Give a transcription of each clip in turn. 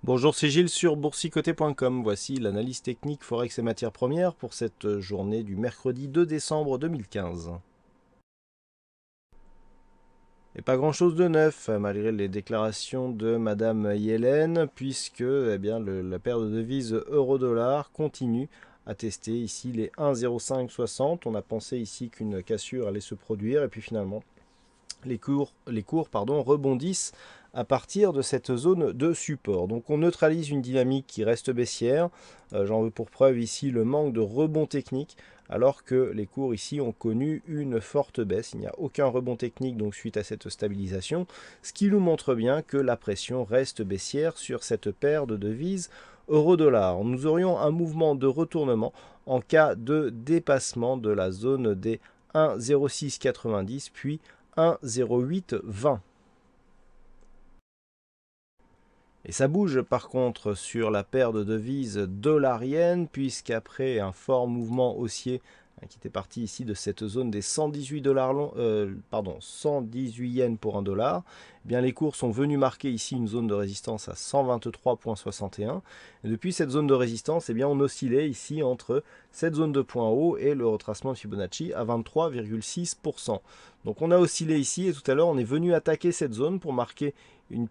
Bonjour, c'est Gilles sur boursicoté.com. Voici l'analyse technique Forex et matières premières pour cette journée du mercredi 2 décembre 2015. Et pas grand-chose de neuf, malgré les déclarations de Madame Yellen, puisque la paire de devises euro-dollar continue à tester ici les 1,0560. On a pensé ici qu'une cassure allait se produire, et puis finalement, les cours rebondissent à partir de cette zone de support. Donc on neutralise une dynamique qui reste baissière. J'en veux pour preuve ici le manque de rebond technique, alors que les cours ici ont connu une forte baisse. Il n'y a aucun rebond technique donc suite à cette stabilisation, ce qui nous montre bien que la pression reste baissière sur cette paire de devises euro-dollar. Nous aurions un mouvement de retournement en cas de dépassement de la zone des 1,0690 puis 1,0820. Et ça bouge par contre sur la paire de devises dollariennes, puisqu'après un fort mouvement haussier qui était parti ici de cette zone des 118 118 yens pour un dollar, eh bien les cours sont venus marquer ici une zone de résistance à 123,61. Et depuis cette zone de résistance, eh bien on oscillait ici entre cette zone de point haut et le retracement de Fibonacci à 23,6%. Donc on a oscillé ici et tout à l'heure on est venu attaquer cette zone pour marquer un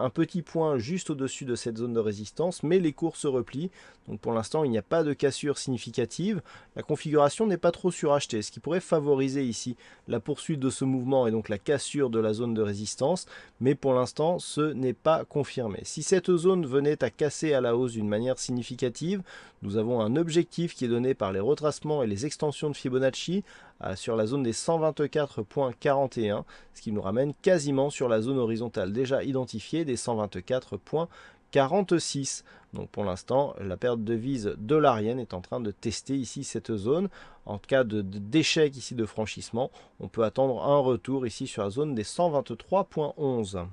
petit point juste au-dessus de cette zone de résistance, mais les cours se replient. Donc pour l'instant, il n'y a pas de cassure significative. La configuration n'est pas trop surachetée, ce qui pourrait favoriser ici la poursuite de ce mouvement et donc la cassure de la zone de résistance. Mais pour l'instant, ce n'est pas confirmé. Si cette zone venait à casser à la hausse d'une manière significative, nous avons un objectif qui est donné par les retracements et les extensions de Fibonacci sur la zone des 124,41, ce qui nous ramène quasiment sur la zone horizontale déjà identifiée des 124,46. Donc pour l'instant, la paire de devises dollarienne est en train de tester ici cette zone. En cas d'échec ici de franchissement, on peut attendre un retour ici sur la zone des 123,11.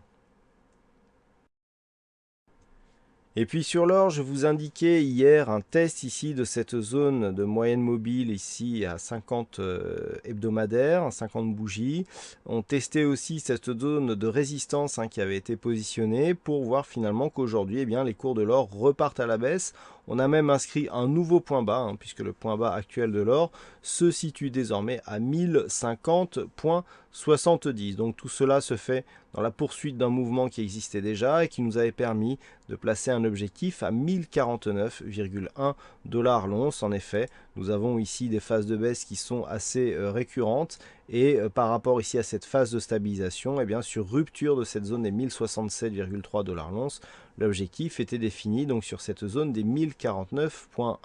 Et puis sur l'or, je vous indiquais hier un test ici de cette zone de moyenne mobile ici à 50 hebdomadaires, 50 bougies. On testait aussi cette zone de résistance qui avait été positionnée pour voir finalement qu'aujourd'hui, eh bien, les cours de l'or repartent à la baisse. On a même inscrit un nouveau point bas, puisque le point bas actuel de l'or se situe désormais à 1050,70. Donc tout cela se fait dans la poursuite d'un mouvement qui existait déjà et qui nous avait permis de placer un objectif à 1049,1 dollars l'once. En effet, nous avons ici des phases de baisse qui sont assez récurrentes et par rapport ici à cette phase de stabilisation, eh bien, sur rupture de cette zone des 1067,3 dollars l'once, l'objectif était défini donc sur cette zone des 1049,1.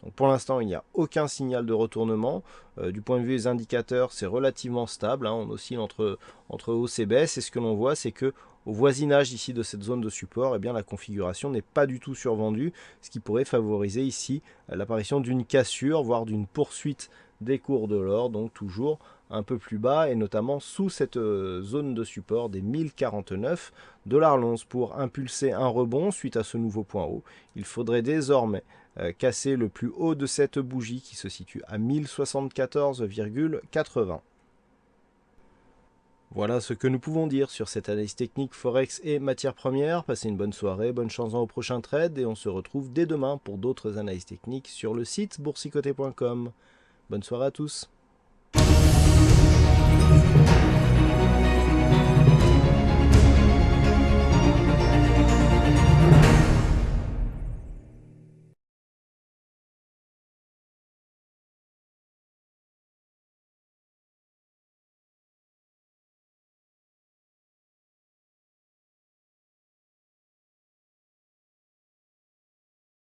Donc pour l'instant, il n'y a aucun signal de retournement. Du point de vue des indicateurs, c'est relativement stable. On oscille entre hausse et baisse. Et ce que l'on voit, c'est que au voisinage ici de cette zone de support, eh bien, la configuration n'est pas du tout survendue, ce qui pourrait favoriser ici l'apparition d'une cassure, voire d'une poursuite des cours de l'or, donc toujours un peu plus bas et notamment sous cette zone de support des 1049 dollars l'once. Pour impulser un rebond suite à ce nouveau point haut, il faudrait désormais casser le plus haut de cette bougie qui se situe à 1074,80. Voilà ce que nous pouvons dire sur cette analyse technique Forex et matières premières. Passez une bonne soirée, bonne chance au prochain trade et on se retrouve dès demain pour d'autres analyses techniques sur le site boursicoté.com. Bonne soirée à tous.